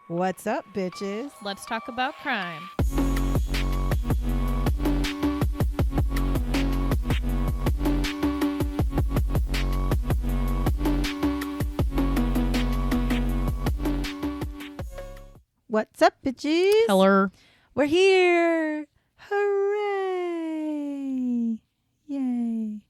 What's up, bitches? Let's talk about crime. What's up, bitches? Hello. We're here. Hooray. Yay.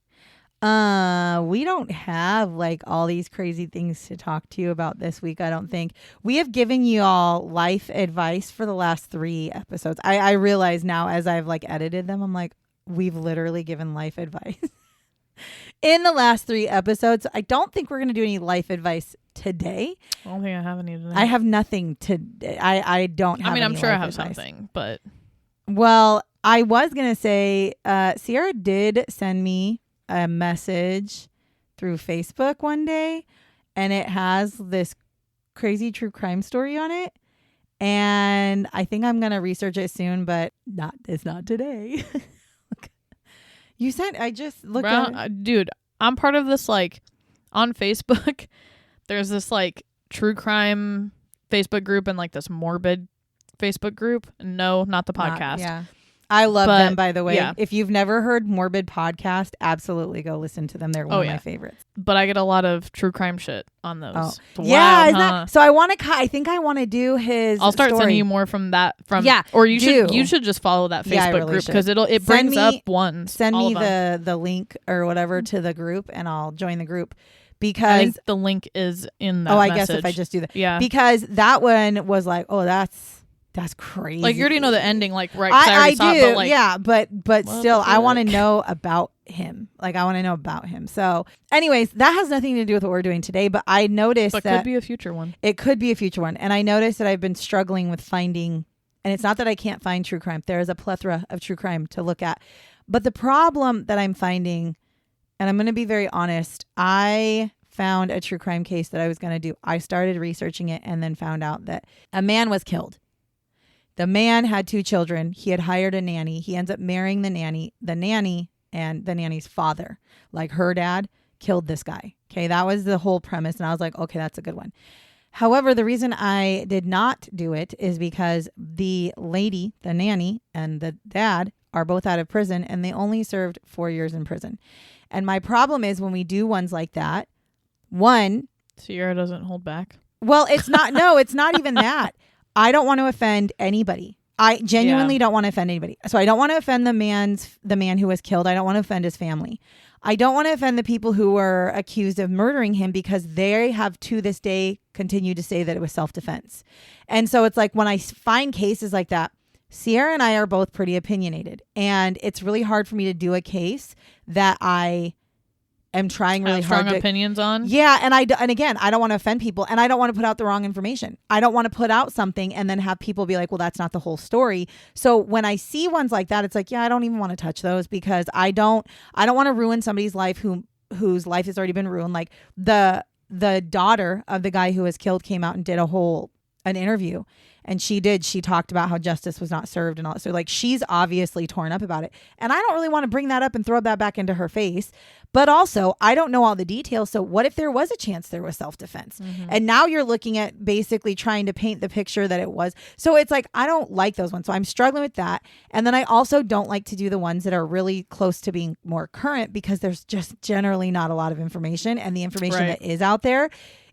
We don't have like all these crazy things to talk to you about this week, I don't think. We have given you all life advice for the last 3 episodes. I realize now as I've like edited them, I'm like, we've literally given life advice in the last 3 episodes. I don't think we're going to do any life advice today. I don't think I have any today. I have nothing to, I don't have I mean, any I'm sure I life have advice. something, but. Well, I was going to say, Sierra did send me a message through Facebook one day, and it has this crazy true crime story on it. And I think I'm going to research it soon, but it's not today. You sent, I just looked at it. Dude, I'm part of this, like, on Facebook, there's this, like, true crime Facebook group and, like, this morbid Facebook group. No, not the podcast. Yeah. I love them, by the way. Yeah. If you've never heard Morbid Podcast, absolutely go listen to them. They're one of my favorites. But I get a lot of true crime shit on those. Oh. Yeah, isn't that, so I think I want to do his I'll start story. sending you more from that. Yeah, or you should just follow that Facebook really group because it brings up ones. Send me the link or whatever to the group, and I'll join the group. Because I think the link is in that I message. guess if I just do that. Yeah. Because that one was like, oh, that's crazy. Like, you already know the ending, like, right? I saw do. it, but, like, yeah, but still, I want to fuck? know about him. Like, I want to know about him. So, anyways, that has nothing to do with what we're doing today, but I noticed but that could be a future one. It could be a future one. And I noticed that I've been struggling with finding, and it's not that I can't find true crime. There is a plethora of true crime to look at. But the problem that I'm finding, and I'm going to be very honest, I found a true crime case that I was going to do. I started researching it and then found out that a man was killed. The man had 2 children. He had hired a nanny. He ends up marrying the nanny and the nanny's father, like her dad, killed this guy. Okay, that was the whole premise. And I was like, okay, that's a good one. However, the reason I did not do it is because the lady, the nanny, and the dad are both out of prison, and they only served 4 years in prison. And my problem is when we do ones like that, Sierra doesn't hold back. Well, it's not. No, it's not even that. I don't want to offend anybody. I genuinely don't want to offend anybody. So I don't want to offend the man who was killed. I don't want to offend his family. I don't want to offend the people who were accused of murdering him because they have to this day continued to say that it was self-defense. And so it's like when I find cases like that, Sierra and I are both pretty opinionated, and it's really hard for me to do a case that I am trying really hard strong opinions on. Yeah, and again, I don't want to offend people, and I don't want to put out the wrong information. I don't want to put out something and then have people be like, well, that's not the whole story. So when I see ones like that, it's like, yeah, I don't even want to touch those because I don't want to ruin somebody's life whose life has already been ruined. Like the daughter of the guy who was killed came out and did an interview. And she talked about how justice was not served and all. So like, she's obviously torn up about it. And I don't really want to bring that up and throw that back into her face. But also, I don't know all the details. So what if there was a chance there was self-defense? Mm-hmm. And now you're looking at basically trying to paint the picture that it was. So it's like, I don't like those ones. So I'm struggling with that. And then I also don't like to do the ones that are really close to being more current because there's just generally not a lot of information. And the information that is out there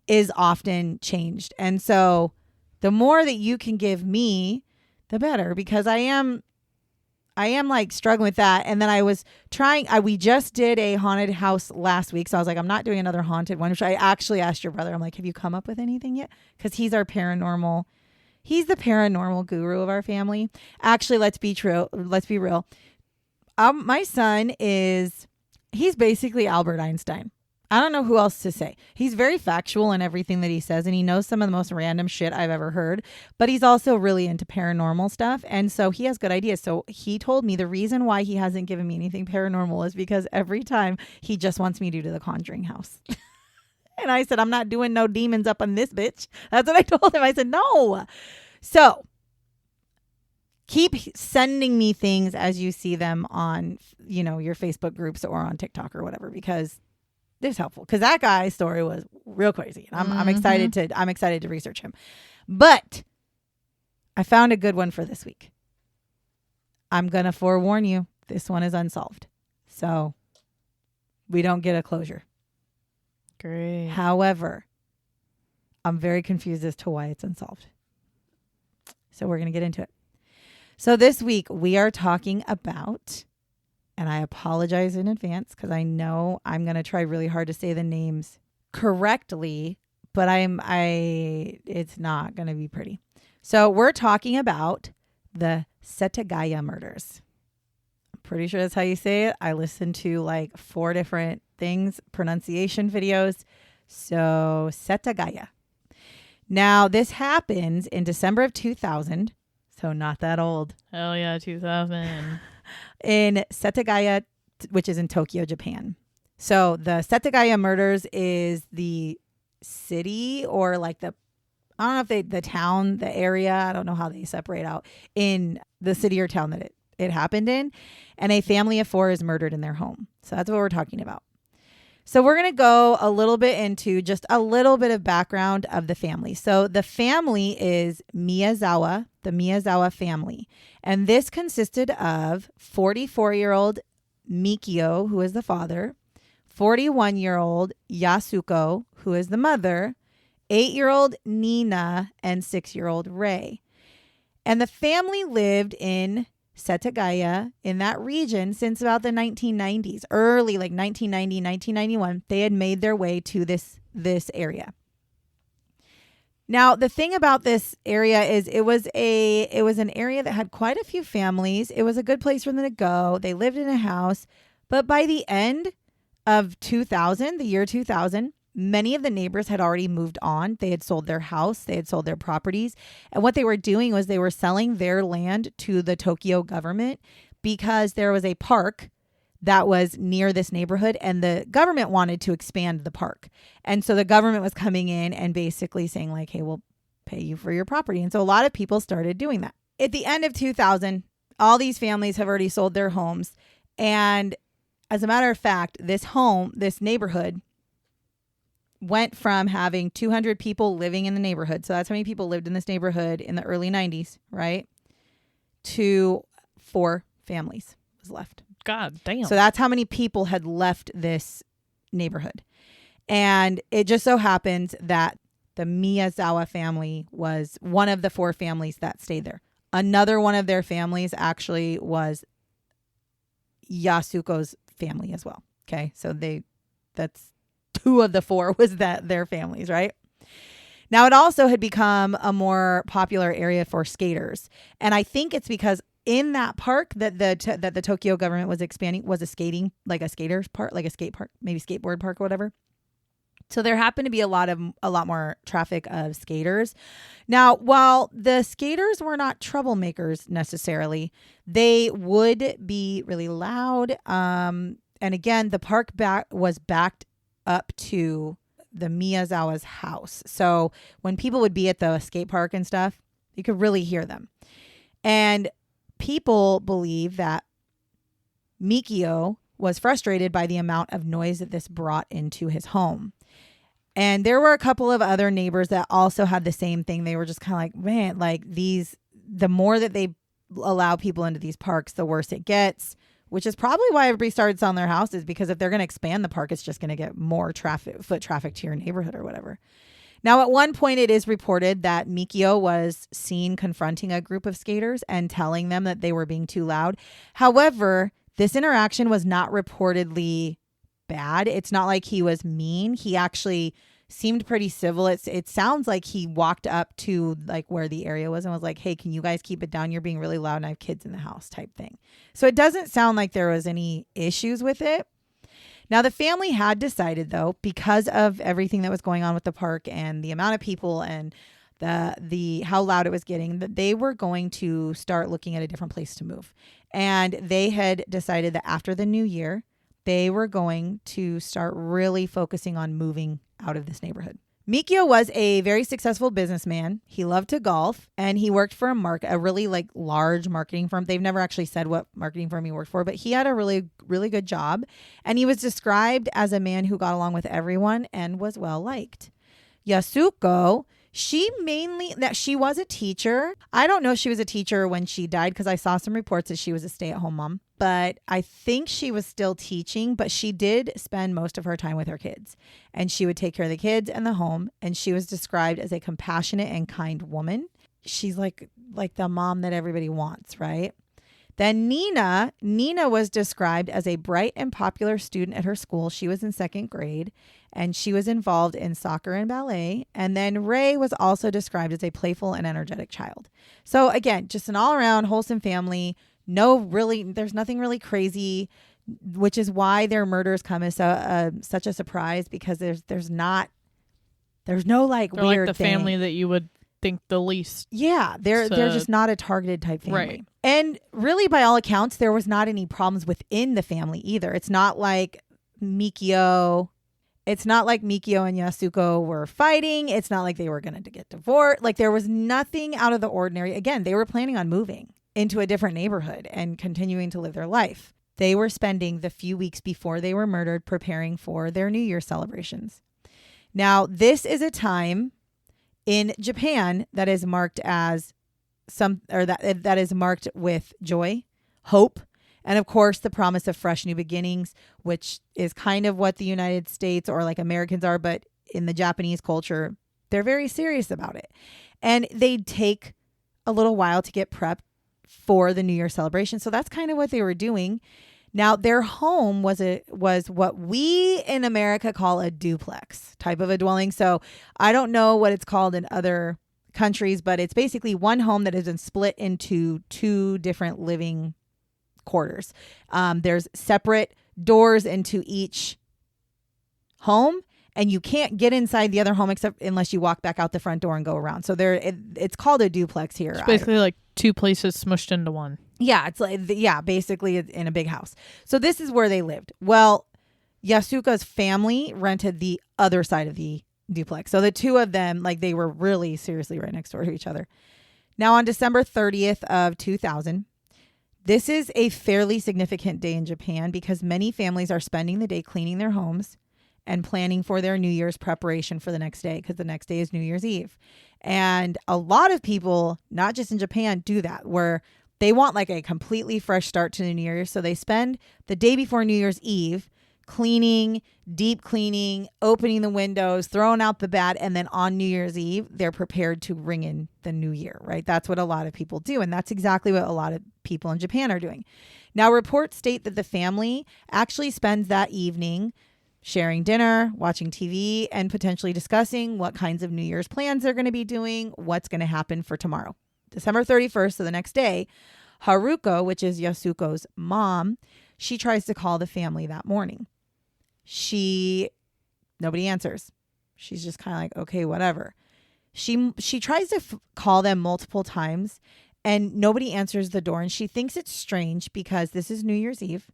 is often changed. And so the more that you can give me, the better, because I am like struggling with that. And then I was we just did a haunted house last week. So I was like, I'm not doing another haunted one, which I actually asked your brother. I'm like, have you come up with anything yet? Because he's the paranormal guru of our family. Actually, let's be real. My son he's basically Albert Einstein. I don't know who else to say. He's very factual in everything that he says, and he knows some of the most random shit I've ever heard, but he's also really into paranormal stuff, and so he has good ideas. So he told me the reason why he hasn't given me anything paranormal is because every time he just wants me to do the Conjuring house. And I said, I'm not doing no demons up on this bitch. That's what I told him. I said, no. So keep sending me things as you see them on, your Facebook groups or on TikTok or whatever, because it's helpful, because that guy's story was real crazy. And I'm excited to research him. But I found a good one for this week. I'm going to forewarn you. This one is unsolved. So we don't get a closure. Great. However, I'm very confused as to why it's unsolved. So we're going to get into it. So this week we are talking about, and I apologize in advance because I know I'm going to try really hard to say the names correctly, but it's not going to be pretty. So we're talking about the Setagaya Murders. I'm pretty sure that's how you say it. I listened to like 4 different pronunciation videos. So Setagaya. Now this happens in December of 2000. So not that old. Hell yeah, 2000. In Setagaya, which is in Tokyo, Japan. So the Setagaya Murders is the city or like I don't know if the town, the area, I don't know how they separate out in the city or town that it happened in. And a family of 4 is murdered in their home. So that's what we're talking about. So we're going to go a little bit into just a little bit of background of the family. So the family is Miyazawa, the Miyazawa family. And this consisted of 44-year-old Mikio, who is the father, 41-year-old Yasuko, who is the mother, 8-year-old Nina, and 6-year-old Rei. And the family lived in Setagaya in that region since about the 1990s, early like 1990, 1991. They had made their way to this area. Now, the thing about this area is it was an area that had quite a few families. It was a good place for them to go. They lived in a house. But by the end of 2000, the year 2000, many of the neighbors had already moved on. They had sold their house. They had sold their properties. And what they were doing was they were selling their land to the Tokyo government because there was a park that was near this neighborhood and the government wanted to expand the park. And so the government was coming in and basically saying like, hey, we'll pay you for your property. And so a lot of people started doing that. At the end of 2000, all these families have already sold their homes. And as a matter of fact, this neighborhood went from having 200 people living in the neighborhood. So that's how many people lived in this neighborhood in the early 90s, right? To 4 families was left. God damn. So that's how many people had left this neighborhood. And it just so happens that the Miyazawa family was one of the 4 families that stayed there. Another one of their families actually was Yasuko's family as well. Okay. So that's 2 of the 4 was their families, right? Now, it also had become a more popular area for skaters. And I think it's because in that park that the Tokyo government was expanding was a skaters park, like a skate park, maybe skateboard park or whatever. So there happened to be a lot more traffic of skaters. Now, while the skaters were not troublemakers necessarily, they would be really loud. And again, the park was backed up to the Miyazawa's house. So when people would be at the skate park and stuff, you could really hear them. And people believe that Mikio was frustrated by the amount of noise that this brought into his home. And there were a couple of other neighbors that also had the same thing. They were just kind of like, man, like the more that they allow people into these parks, the worse it gets, which is probably why everybody started selling their houses, because if they're going to expand the park, it's just going to get more foot traffic to your neighborhood or whatever. Now, at one point, it is reported that Mikio was seen confronting a group of skaters and telling them that they were being too loud. However, this interaction was not reportedly bad. It's not like he was mean. He actually seemed pretty civil. It sounds like he walked up to like where the area was and was like, hey, can you guys keep it down? You're being really loud and I have kids in the house type thing. So it doesn't sound like there was any issues with it. Now, the family had decided, though, because of everything that was going on with the park and the amount of people and the how loud it was getting, that they were going to start looking at a different place to move. And they had decided that after the new year, they were going to start really focusing on moving out of this neighborhood. Mikio was a very successful businessman. He loved to golf and he worked for a really like large marketing firm. They've never actually said what marketing firm he worked for, but he had a really, really good job. And he was described as a man who got along with everyone and was well liked. Yasuko, She was a teacher. I don't know if she was a teacher when she died because I saw some reports that she was a stay-at-home mom. But I think she was still teaching, but she did spend most of her time with her kids. And she would take care of the kids and the home. And she was described as a compassionate and kind woman. She's like the mom that everybody wants, right? Then Nina was described as a bright and popular student at her school. She was in 2nd grade and she was involved in soccer and ballet. And then Ray was also described as a playful and energetic child. So again, just an all around wholesome family. There's nothing really crazy, which is why their murders come as such a surprise, because there's no like They're weird like the thing. family that you would think the least. Yeah, they're just not a targeted type family. Right. And really, by all accounts, there was not any problems within the family either. It's not like Mikio and Yasuko were fighting. It's not like they were going to get divorced. Like, there was nothing out of the ordinary. Again, they were planning on moving into a different neighborhood and continuing to live their life. They were spending the few weeks before they were murdered preparing for their New Year celebrations. Now, this is a time in Japan that is marked as that is marked with joy, hope, and of course the promise of fresh new beginnings, which is kind of what the United States or like Americans are, but in the Japanese culture, they're very serious about it. And they take a little while to get prepped for the New Year celebration. So that's kind of what they were doing. Now, their home was what we in America call a duplex type of a dwelling. So I don't know what it's called in other countries, but it's basically one home that has been split into 2 different living quarters. There's separate doors into each home, and you can't get inside the other home except unless you walk back out the front door and go around. So it's called a duplex here. It's basically like 2 places smushed into one. Yeah, it's like basically in a big house. So this is where they lived. Well, Yasuka's family rented the other side of the duplex. So the 2 of them, like, they were really seriously right next door to each other. Now on December 30th of 2000, this is a fairly significant day in Japan because many families are spending the day cleaning their homes and planning for their New Year's preparation for the next day, because the next day is New Year's Eve. And a lot of people, not just in Japan, do that, where they want like a completely fresh start to the New Year. So they spend the day before New Year's Eve cleaning, deep cleaning, opening the windows, throwing out the bad. And then on New Year's Eve, they're prepared to ring in the new year, right? That's what a lot of people do. And that's exactly what a lot of people in Japan are doing. Now, reports state that the family actually spends that evening sharing dinner, watching TV, and potentially discussing what kinds of New Year's plans they're going to be doing, what's going to happen for tomorrow. December 31st, so the next day, Haruko, which is Yasuko's mom, she tries to call the family that morning. Nobody answers. She's just kind of like, okay, whatever. She tries to call them multiple times and nobody answers the door. And she thinks it's strange because this is New Year's Eve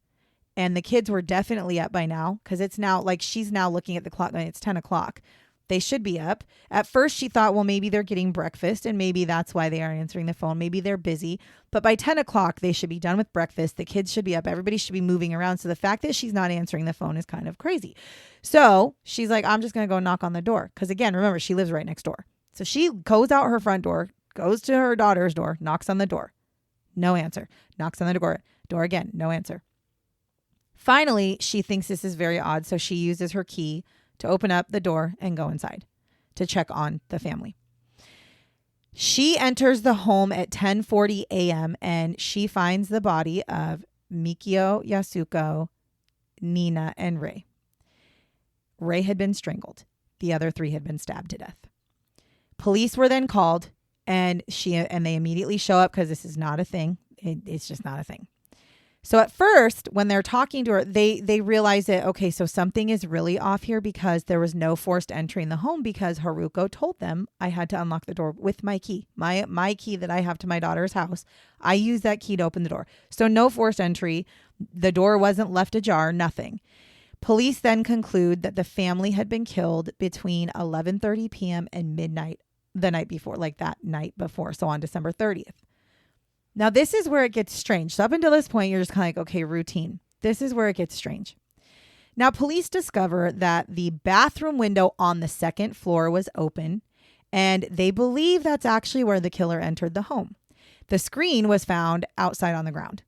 and the kids were definitely up by now, because it's now like she's now looking at the clock and it's 10 o'clock. They should be up. At first she thought, well, maybe they're getting breakfast and maybe that's why they aren't answering the phone. Maybe they're busy. But by 10 o'clock, they should be done with breakfast. The kids should be up. Everybody should be moving around. So the fact that she's not answering the phone is kind of crazy. So she's like, I'm just going to go knock on the door. Because again, remember, she lives right next door. So she goes out her front door, goes to her daughter's door, knocks on the door. No answer. Knocks on the door again. No answer. Finally, she thinks this is very odd. So she uses her key to open up the door and go inside to check on the family. She enters the home at 10:40 a.m. and she finds the body of Mikio, Yasuko, Nina, and Ray. Ray had been strangled. The other 3 had been stabbed to death. Police were then called and they immediately show up because this is not a thing. It's just not a thing. So at first, when they're talking to her, they realize that, okay, so something is really off here because there was no forced entry in the home because Haruko told them I had to unlock the door with my key, my key that I have to my daughter's house. I use that key to open the door. So no forced entry. The door wasn't left ajar, nothing. Police then conclude that the family had been killed between 11:30 p.m. and midnight the night before, like that night before. So on December 30th. Now, this is where it gets strange. So up until this point, you're just kind of like, okay, routine. This is where it gets strange. Now, police discover that the bathroom window on the 2nd floor was open And they believe that's actually where the killer entered the home. The screen was found outside on the ground.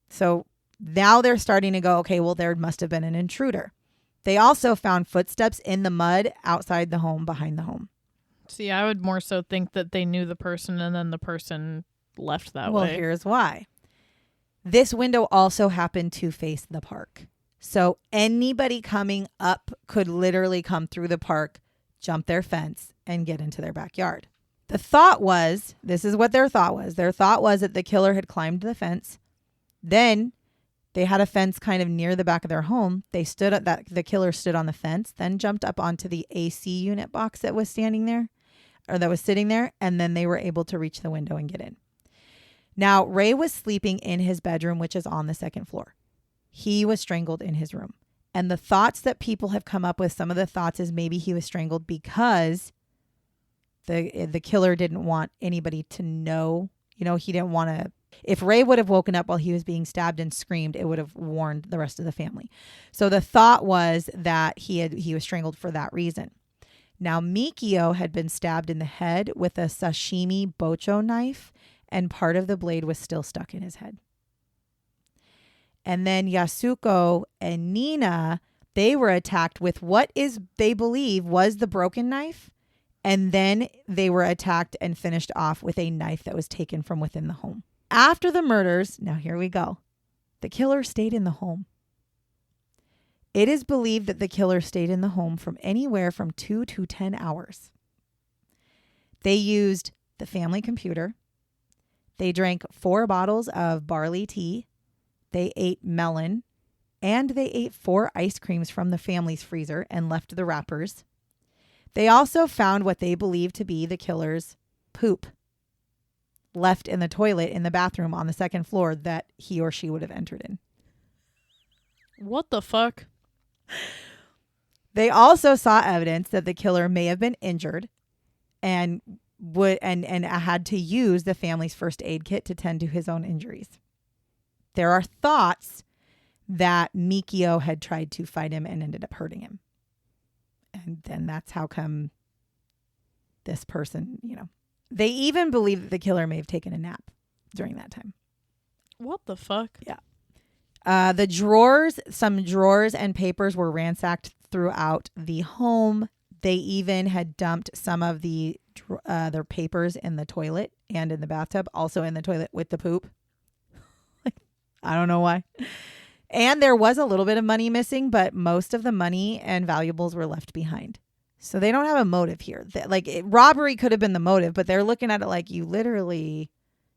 So now they're starting to go, okay, well, there must have been an intruder. They also found footsteps in the mud outside the home, behind the home. See, I would more so think that they knew the person and then the person left that way. Well, here's why. This window also happened to face the park. So anybody coming up could literally come through the park, jump their fence, and get into their backyard. The thought was, this is what their thought was. Their thought was that the killer had climbed the fence. Then they had a fence kind of near the back of their home. They stood at that. The killer stood on the fence, then jumped up onto the AC unit box that was standing there, or that was sitting there. And then they were able to reach the window and get in. Now, Ray was sleeping in his bedroom, which is on the second floor. He was strangled in his room. And the thoughts that people have come up with, some of the thoughts is maybe he was strangled because the killer didn't want anybody to know. You know, he didn't want to. If Ray would have woken up while he was being stabbed and screamed, it would have warned the rest of the family. So the thought was that he was strangled for that reason. Now, Mikio had been stabbed in the head with a sashimi bocho knife, and part of the blade was still stuck in his head. And then Yasuko and Nina, they were attacked with what they believe was the broken knife. And then they were attacked and finished off with a knife that was taken from within the home. After the murders, now here we go. The killer stayed in the home. It is believed that the killer stayed in the home from anywhere from 2 to 10 hours. They used the family computer. They drank 4 bottles of barley tea. They ate melon. And they ate 4 ice creams from the family's freezer and left the wrappers. They also found what they believed to be the killer's poop left in the toilet in the bathroom on the second floor that he or she would have entered in. What the fuck? They also saw evidence that the killer may have been injured and had to use the family's first aid kit to tend to his own injuries. There are thoughts that Mikio had tried to fight him and ended up hurting him. And then that's how come this person, they even believe that the killer may have taken a nap during that time. What the fuck? Yeah. Some drawers and papers were ransacked throughout the home. They even had dumped some of their papers in the toilet and in the bathtub, also in the toilet with the poop. I don't know why. And there was a little bit of money missing, but most of the money and valuables were left behind. So they don't have a motive here. Robbery could have been the motive, but they're looking at it like you literally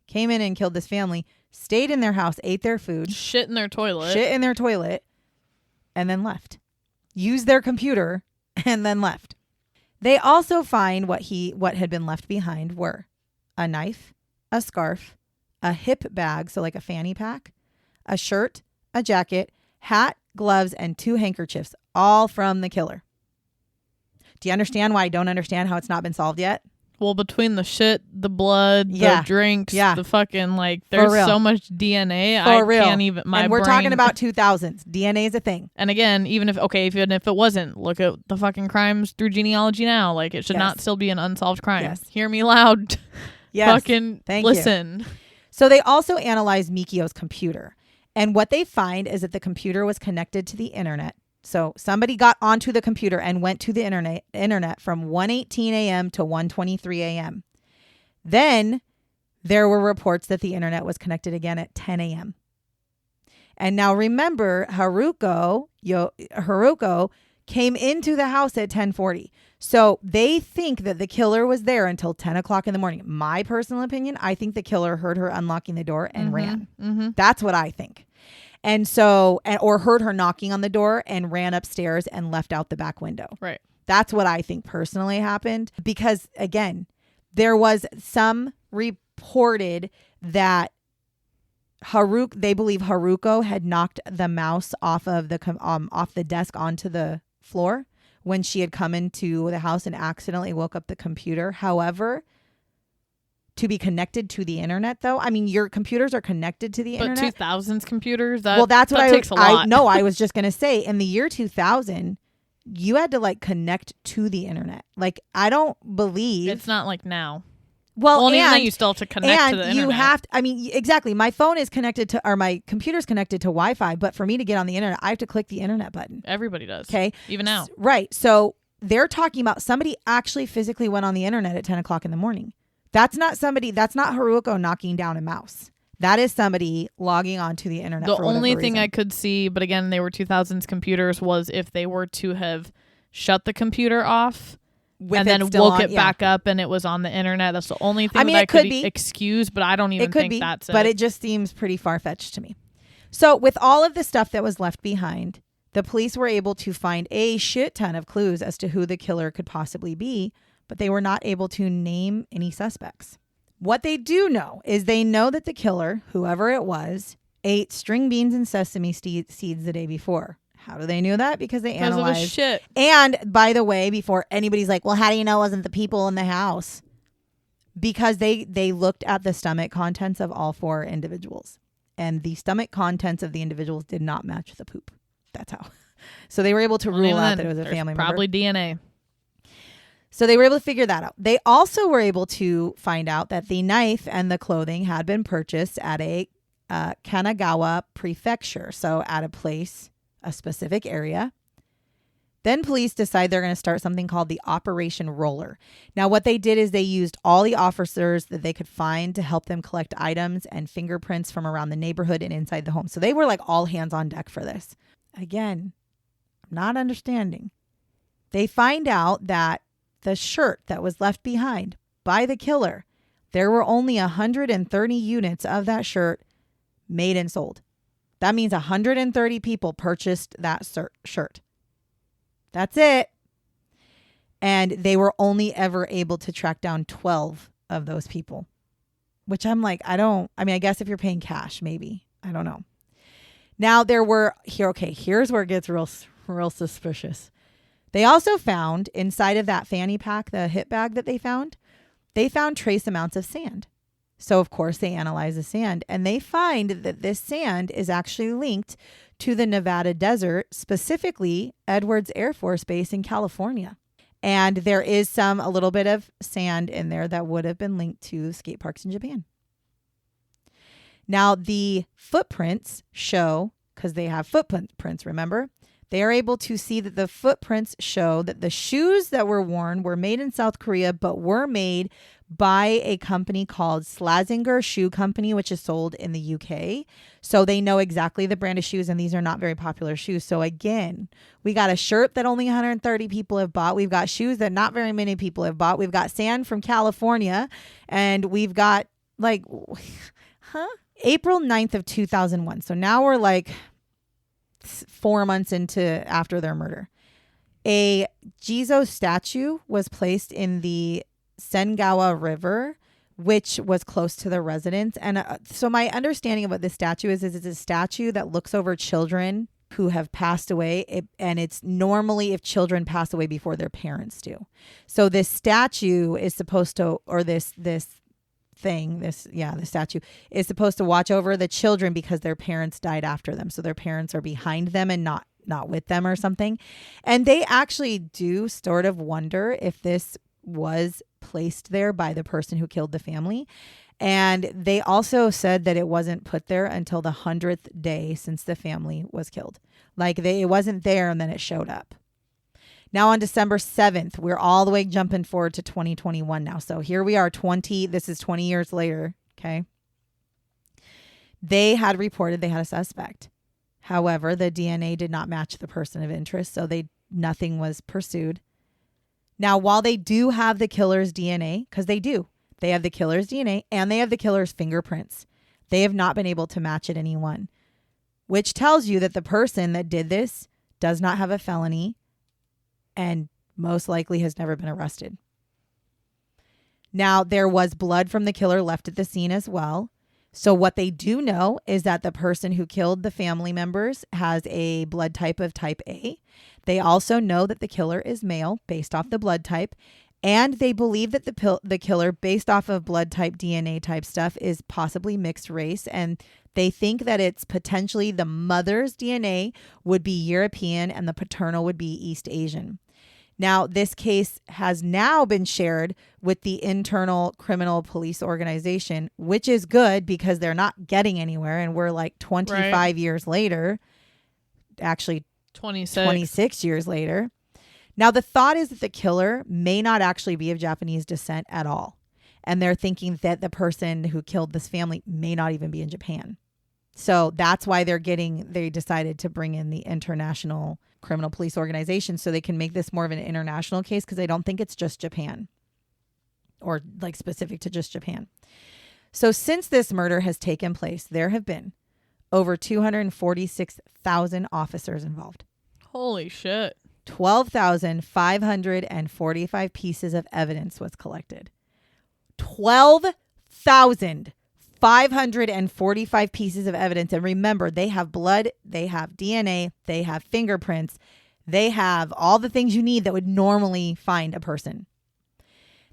came in and killed this family, stayed in their house, ate their food. Shit in their toilet. And then left. Used their computer and then left. They also find what had been left behind were a knife, a scarf, a hip bag, so like a fanny pack, a shirt, a jacket, hat, gloves, and 2 handkerchiefs, all from the killer. Do you understand why I don't understand how it's not been solved yet? Well, between the shit, the blood, the drinks, the fucking, there's so much DNA. Can't even, and we're talking about 2000s. DNA is a thing. And again, even if it wasn't, look at the fucking crimes through genealogy now. It should not still be an unsolved crime. Yes. Hear me loud. Yes. Fucking listen. You. So they also analyzed Mikio's computer. And what they find is that the computer was connected to the internet. So somebody got onto the computer and went to the internet from 1:18 a.m. to 1:23 a.m. Then there were reports that the internet was connected again at 10 a.m. And now remember, Haruko came into the house at 10:40. So they think that the killer was there until 10 o'clock in the morning. My personal opinion, I think the killer heard her unlocking the door and ran. Mm-hmm. That's what I think. And so, or heard her knocking on the door and ran upstairs and left out the back window. Right. That's what I think personally happened. Because again, there was some reported that they believe Haruko had knocked the mouse off of off the desk onto the floor when she had come into the house and accidentally woke up the computer. However, to be connected to the internet, though, I mean, your computers are connected to the internet. But 2000s computers, that's what takes a lot. I was just going to say, in the year 2000, you had to like connect to the internet. Like, I don't believe It's not like now. Well, even and though you still have to connect to the internet. You have to, I mean, exactly. My phone is connected to, or my computer's connected to Wi-Fi, but for me to get on the internet, I have to click the internet button. Everybody does. Okay. Even now. Right. So they're talking about somebody actually physically went on the internet at 10 o'clock in the morning. That's not Haruko knocking down a mouse. That is somebody logging onto the internet. The only thing I could see, but again, they were 2000s computers, was if they were to have shut the computer off and then woke it back up and it was on the internet. That's the only thing that I could excuse, but I don't even think that's it. But it just seems pretty far-fetched to me. So with all of the stuff that was left behind, the police were able to find a shit ton of clues as to who the killer could possibly be, but they were not able to name any suspects. What they do know is they know that the killer, whoever it was, ate string beans and sesame seeds the day before. How do they know that? Because they analyzed. Of shit. And by the way, before anybody's like, well, how do you know it wasn't the people in the house? Because they looked at the stomach contents of all 4 individuals. And the stomach contents of the individuals did not match the poop. That's how. So they were able to rule out that it was a family member. Probably DNA. So they were able to figure that out. They also were able to find out that the knife and the clothing had been purchased at a Kanagawa prefecture. So at a specific area. Then police decide they're going to start something called the Operation Roller. Now, what they did is they used all the officers that they could find to help them collect items and fingerprints from around the neighborhood and inside the home. So they were like all hands on deck for this. Again, I'm not understanding. They find out that the shirt that was left behind by the killer, there were only 130 units of that shirt made and sold. That means 130 people purchased that shirt. That's it. And they were only ever able to track down 12 of those people, which I'm like, I guess if you're paying cash, maybe. I don't know. Now here's where it gets real suspicious. They also found inside of that fanny pack, the hip bag that they found trace amounts of sand. So, of course, they analyze the sand and they find that this sand is actually linked to the Nevada desert, specifically Edwards Air Force Base in California. And there is a little bit of sand in there that would have been linked to skate parks in Japan. Now, the footprints show, because they have footprints, remember? They are able to see that the footprints show that the shoes that were worn were made in South Korea, but were made by a company called Slazenger Shoe Company, which is sold in the UK. So they know exactly the brand of shoes, and these are not very popular shoes. So again, we got a shirt that only 130 people have bought. We've got shoes that not very many people have bought. We've got sand from California, and we've got April 9th of 2001. So now we're like 4 months after their murder. A Jizo statue was placed in the Sengawa River, which was close to the residence. And so my understanding of what this statue is it's a statue that looks over children who have passed away. And it's normally if children pass away before their parents do. So this statue is supposed to, or the statue is supposed to watch over the children because their parents died after them. So their parents are behind them and not with them or something. And they actually do sort of wonder if this was placed there by the person who killed the family. And they also said that it wasn't put there until the 100th day since the family was killed. It wasn't there and then it showed up. Now on December 7th, we're all the way jumping forward to 2021 now. So here we are, this is 20 years later, okay? They had reported they had a suspect. However, the DNA did not match the person of interest, so nothing was pursued. Now, while they do have the killer's DNA, because they have the killer's DNA and they have the killer's fingerprints, they have not been able to match it anyone, which tells you that the person that did this does not have a felony and most likely has never been arrested. Now, there was blood from the killer left at the scene as well. So what they do know is that the person who killed the family members has a blood type of type A. They also know that the killer is male based off the blood type. And they believe that the killer, based off of blood type, DNA type stuff, is possibly mixed race. And They think that it's potentially the mother's DNA would be European and the paternal would be East Asian. Now, this case has now been shared with the internal criminal police organization, which is good because they're not getting anywhere. And we're like 25 years later, actually 26 years later. Now, the thought is that the killer may not actually be of Japanese descent at all. And they're thinking that the person who killed this family may not even be in Japan. So that's why they decided to bring in the International Criminal Police Organization so they can make this more of an international case, because they don't think it's just Japan or like specific to just Japan. So since this murder has taken place, there have been over 246,000 officers involved. Holy shit. 12,545 pieces of evidence was collected. 12,545 pieces of evidence. And remember, they have blood, they have DNA, they have fingerprints, they have all the things you need that would normally find a person.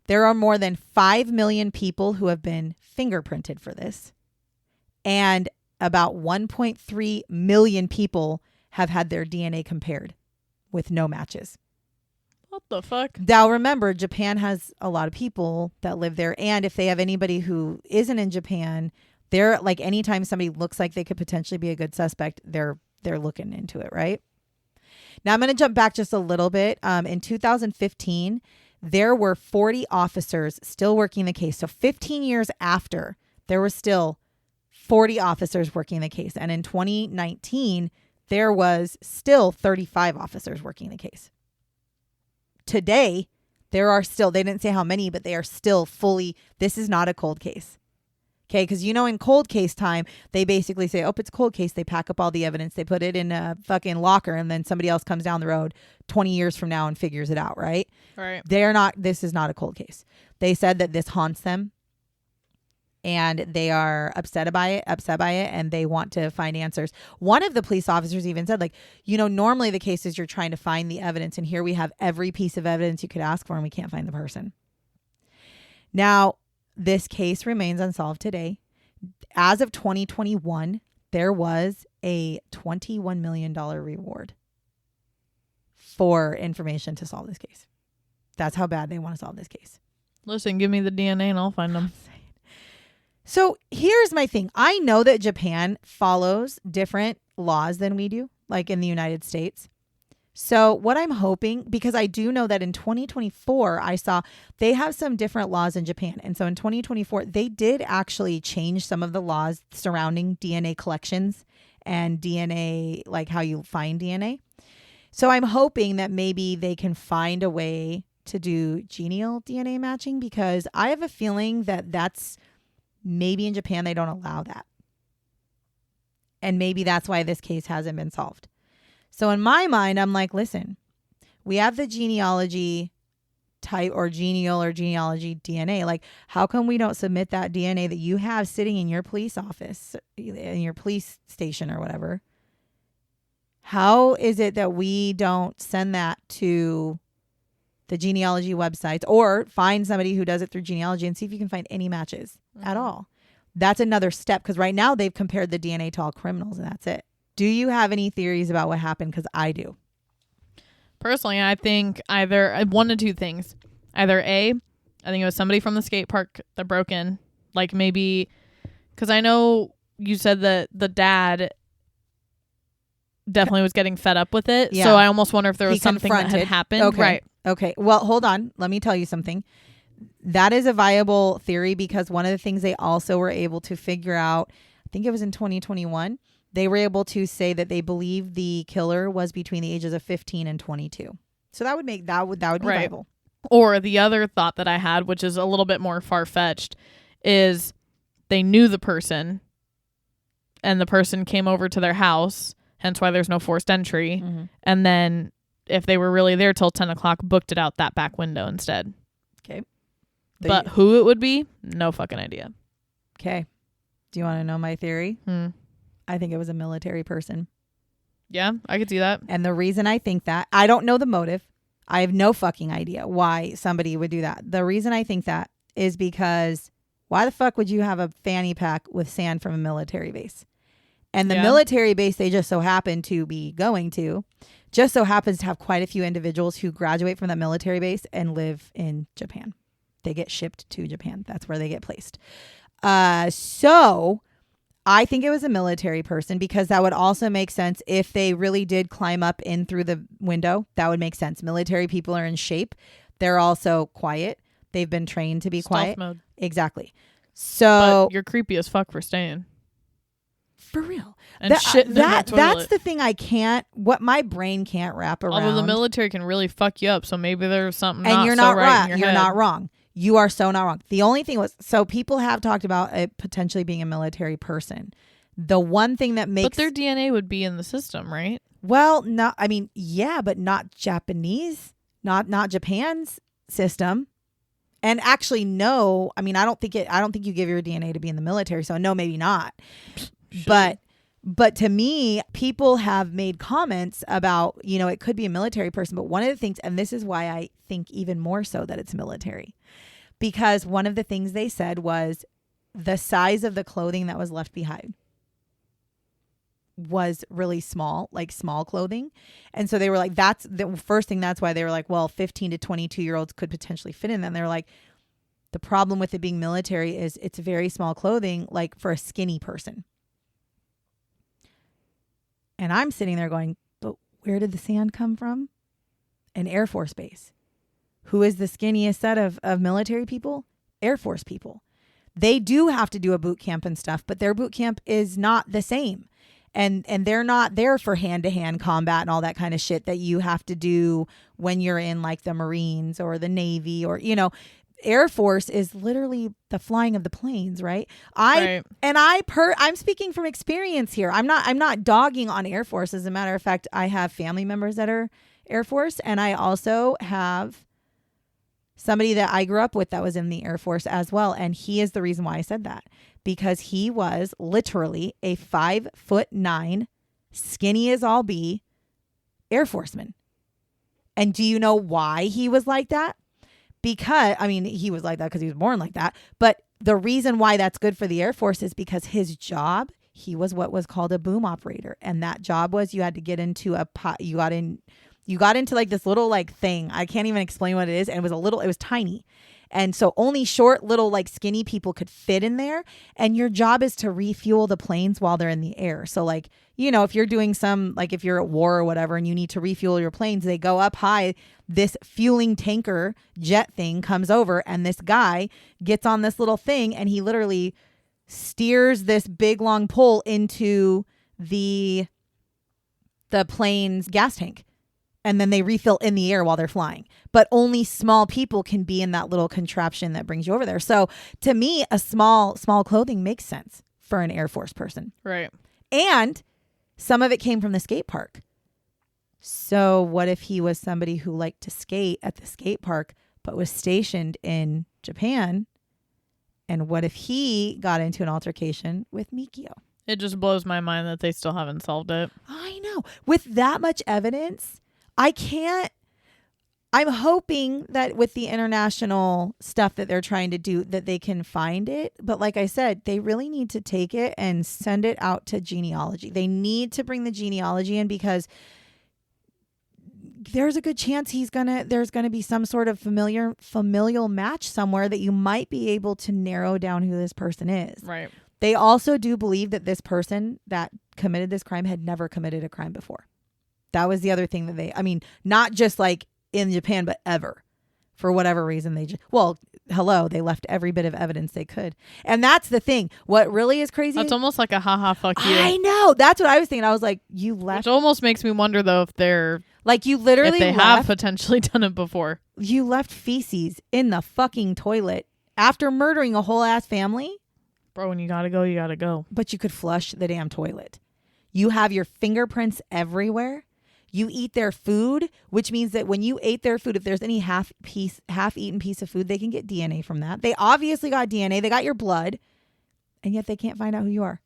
There are more than 5 million people who have been fingerprinted for this. And about 1.3 million people have had their DNA compared with no matches. What the fuck? Now, remember, Japan has a lot of people that live there. And if they have anybody who isn't in Japan, they're like, anytime somebody looks like they could potentially be a good suspect, they're looking into it, right? Now, I'm going to jump back just a little bit. In 2015, there were 40 officers still working the case. So 15 years after, there were still 40 officers working the case. And in 2019, there was still 35 officers working the case. Today, there are still, they didn't say how many, but they are still fully, this is not a cold case. Okay, because in cold case time, they basically say, oh, it's a cold case. They pack up all the evidence. They put it in a fucking locker, and then somebody else comes down the road 20 years from now and figures it out, right? Right. This is not a cold case. They said that this haunts them, and they are upset by it, and they want to find answers. One of the police officers even said, like, normally the case is you're trying to find the evidence, and here we have every piece of evidence you could ask for, and we can't find the person. Now, this case remains unsolved today. As of 2021, there was a $21 million reward for information to solve this case. That's how bad they want to solve this case. Listen, give me the DNA and I'll find them. So here's my thing. I know that Japan follows different laws than we do, like in the United States. So what I'm hoping, because I do know that in 2024, I saw they have some different laws in Japan. And so in 2024, they did actually change some of the laws surrounding DNA collections and DNA, like how you find DNA. So I'm hoping that maybe they can find a way to do genial DNA matching, because I have a feeling that that's maybe in Japan, they don't allow that. And maybe that's why this case hasn't been solved. So in my mind, I'm like, listen, we have the genealogy type or genealogy DNA. Like, how come we don't submit that DNA that you have sitting in your police office, in your police station or whatever? How is it that we don't send that to the genealogy websites, or find somebody who does it through genealogy and see if you can find any matches at all? That's another step, because right now they've compared the DNA to all criminals and that's it. Do you have any theories about what happened? Because I do. Personally, I think either one of two things. Either A, I think it was somebody from the skate park that broke in. Like maybe, because I know you said that the dad definitely was getting fed up with it. Yeah. So I almost wonder if there was something that had happened. Okay. Right. Okay. Well, hold on. Let me tell you something. That is a viable theory, because one of the things they also were able to figure out, I think it was in 2021, they were able to say that they believe the killer was between the ages of 15 and 22. So that would make that would be right. Viable. Or the other thought that I had, which is a little bit more far-fetched, is they knew the person and the person came over to their house, hence why there's no forced entry. Mm-hmm. And then if they were really there till 10 o'clock, booked it out that back window instead. Okay. But who it would be, no fucking idea. Okay. Do you want to know my theory? I think it was a military person. Yeah, I could see that. And the reason I think that, I don't know the motive. I have no fucking idea why somebody would do that. The reason I think that is because why the fuck would you have a fanny pack with sand from a military base? And the military base they just so happen to be going to just so happens to have quite a few individuals who graduate from that military base and live in Japan. They get shipped to Japan. That's where they get placed. So I think it was a military person, because that would also make sense if they really did climb up in through the window. That would make sense. Military people are in shape. They're also quiet. They've been trained to be quiet. Mode. Exactly. So but you're creepy as fuck for staying. For real. And That's the thing what my brain can't wrap around. Although the military can really fuck you up, so maybe there's something and not you're so not right in your You're head. not wrong. You are so not wrong. The only thing was, so people have talked about it potentially being a military person. The one thing that makes... But their DNA would be in the system, right? Well, no, I mean, yeah, but not Japanese, not Japan's system. And actually, no, I mean, I don't think you give your DNA to be in the military. So no, maybe not. Sure. But to me, people have made comments about, it could be a military person. But one of the things, and this is why I think even more so that it's military, because one of the things they said was the size of the clothing that was left behind was really small, like small clothing. And so they were like, that's the first thing. That's why they were like, well, 15 to 22-year-olds could potentially fit in them. They were like, the problem with it being military is it's very small clothing, like for a skinny person. And I'm sitting there going, but where did the sand come from? An Air Force base. Who is the skinniest set of military people? Air Force people. They do have to do a boot camp and stuff, but their boot camp is not the same. And they're not there for hand-to-hand combat and all that kind of shit that you have to do when you're in like the Marines or the Navy or, Air Force is literally the flying of the planes, right? I'm speaking from experience here. I'm not dogging on Air Force. As a matter of fact, I have family members that are Air Force, and I also have somebody that I grew up with that was in the Air Force as well. And he is the reason why I said that, because he was literally a 5'9", skinny as all be Air Forceman. And do you know why he was like that? Because, I mean, he was like that because he was born like that. But the reason why that's good for the Air Force is because his job, he was what was called a boom operator. And that job was you had to get into you got into like this little like thing. I can't even explain what it is. And it was tiny. And so only short, little, like skinny people could fit in there. And your job is to refuel the planes while they're in the air. So like, if you're doing if you're at war or whatever and you need to refuel your planes, they go up high. This fueling tanker jet thing comes over and this guy gets on this little thing and he literally steers this big long pole into the plane's gas tank. And then they refill in the air while they're flying. But only small people can be in that little contraption that brings you over there. So to me, a small clothing makes sense for an Air Force person. Right. And some of it came from the skate park. So what if he was somebody who liked to skate at the skate park, but was stationed in Japan? And what if he got into an altercation with Mikio? It just blows my mind that they still haven't solved it. I know. With that much evidence, I'm hoping that with the international stuff that they're trying to do, that they can find it. But like I said, they really need to take it and send it out to genealogy. They need to bring the genealogy in because there's a good chance there's gonna be some sort of familial match somewhere that you might be able to narrow down who this person is. Right. They also do believe that this person that committed this crime had never committed a crime before. That was the other thing that not just like in Japan, but ever. For whatever reason, they left every bit of evidence they could. And that's the thing. What really is crazy. It's almost like a haha fuck you. I know. That's what I was thinking. I was like, you left. Which almost makes me wonder though if they're like you literally if they have potentially done it before. You left feces in the fucking toilet after murdering a whole ass family. Bro, when you gotta go, you gotta go. But you could flush the damn toilet. You have your fingerprints everywhere. You eat their food, which means that when you ate their food, if there's any half-eaten piece of food, they can get DNA from that. They obviously got DNA. They got your blood, and yet they can't find out who you are.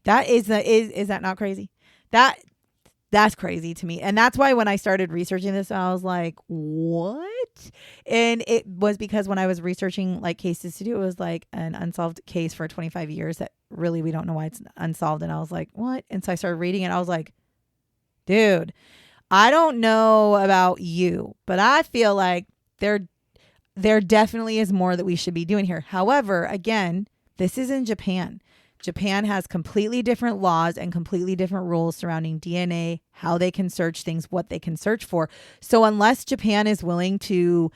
That is that not crazy? That's crazy to me. And that's why when I started researching this, I was like, what? And it was because when I was researching like cases to do, it was like an unsolved case for 25 years that really we don't know why it's unsolved. And I was like, what? And so I started reading it. I was like, dude, I don't know about you, but I feel like there definitely is more that we should be doing here. However, again, this is in Japan. Japan has completely different laws and completely different rules surrounding DNA, how they can search things, what they can search for. So unless Japan is willing to,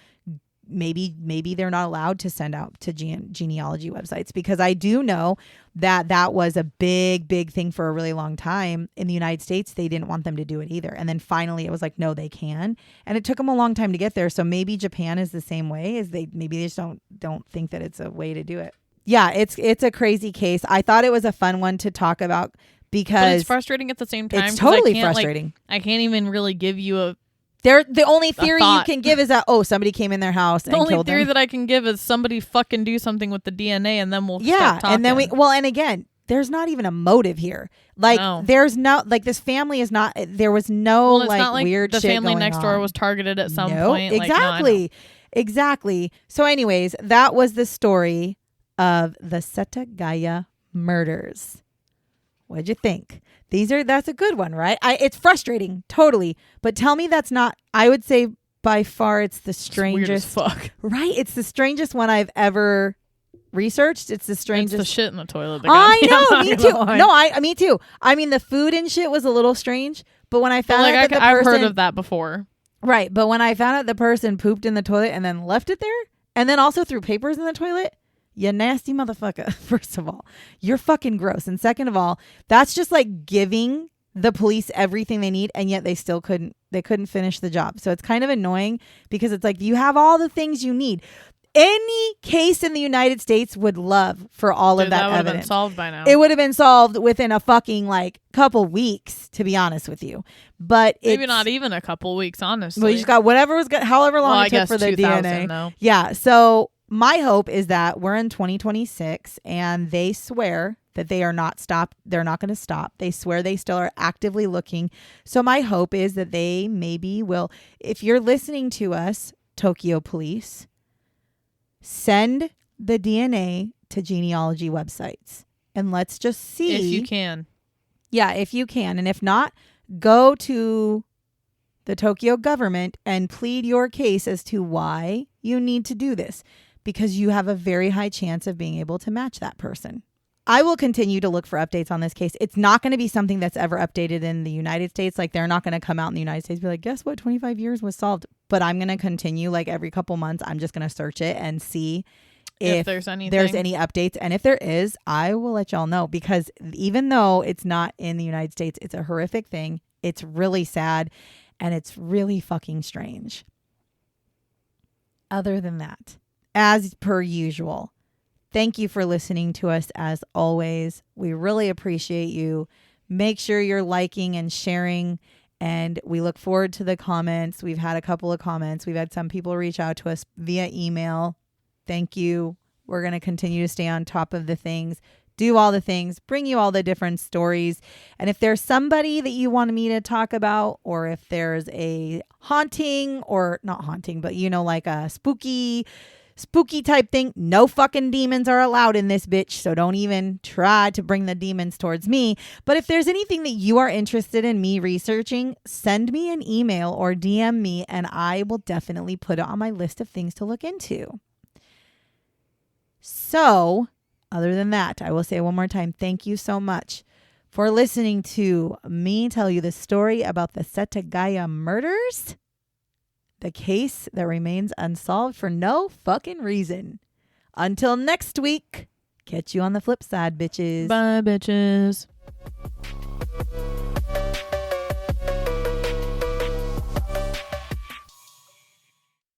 maybe they're not allowed to send out to genealogy websites, because I do know that was a big thing for a really long time. In the United States, they didn't want them to do it either. And then finally it was like, no, they can. And it took them a long time to get there. So maybe Japan is the same way, as maybe they just don't think that it's a way to do it. Yeah, it's a crazy case. I thought it was a fun one to talk about because but it's frustrating at the same time. It's totally frustrating. I can't even really give you the only theory you can give is that, somebody came in their house and killed them. The only theory that I can give is somebody fucking do something with the DNA, and then we'll start talking. And then and again, there's not even a motive here. Like there's no, like this family is not, there was no weird shit going on. The family next door was targeted at some point. Exactly. So anyways, that was the story of the Setagaya Murders. What'd you think? That's a good one, right? It's frustrating, totally. But tell me that's not, I would say by far it's the strangest. It's weird as fuck. Right? It's the strangest one I've ever researched. It's the strangest. It's the shit in the toilet. I know, me too. No, me too. I mean, the food and shit was a little strange, but when I found out that I've heard of that before. Right, but when I found out the person pooped in the toilet and then left it there, and then also threw papers in the toilet, you nasty motherfucker. First of all, you're fucking gross. And second of all, that's just like giving the police everything they need, and yet they still couldn't finish the job. So it's kind of annoying because it's like, you have all the things you need. Any case in the United States would love for all of that evidence. That would have been solved by now. It would have been solved within a fucking couple weeks, to be honest with you. But maybe not even a couple weeks, honestly. Well, you just got however long it took for the DNA. Though. Yeah. So my hope is that we're in 2026 and they swear that they are not stopped. They're not going to stop. They swear they still are actively looking. So my hope is that they maybe will, if you're listening to us, Tokyo police, send the DNA to genealogy websites and let's just see. If you can. Yeah, if you can. And if not, go to the Tokyo government and plead your case as to why you need to do this, because you have a very high chance of being able to match that person. I will continue to look for updates on this case. It's not going to be something that's ever updated in the United States. Like, they're not going to come out in the United States and be like, guess what? 25 years was solved. But I'm going to continue, every couple months, I'm just going to search it and see if there's any updates. And if there is, I will let y'all know, because even though it's not in the United States, it's a horrific thing. It's really sad and it's really fucking strange. Other than that, as per usual, thank you for listening to us as always. We really appreciate you. Make sure you're liking and sharing, and we look forward to the comments. We've had a couple of comments. We've had some people reach out to us via email. Thank you. We're going to continue to stay on top of the things, do all the things, bring you all the different stories. And if there's somebody that you want me to talk about, or if there's a haunting, or not haunting, but like a spooky type thing, no fucking demons are allowed in this bitch. So don't even try to bring the demons towards me. But if there's anything that you are interested in me researching, send me an email or DM me, and I will definitely put it on my list of things to look into. So other than that, I will say one more time, thank you so much for listening to me tell you the story about the Setagaya Murders. The case that remains unsolved for no fucking reason. Until next week, catch you on the flip side, bitches. Bye, bitches.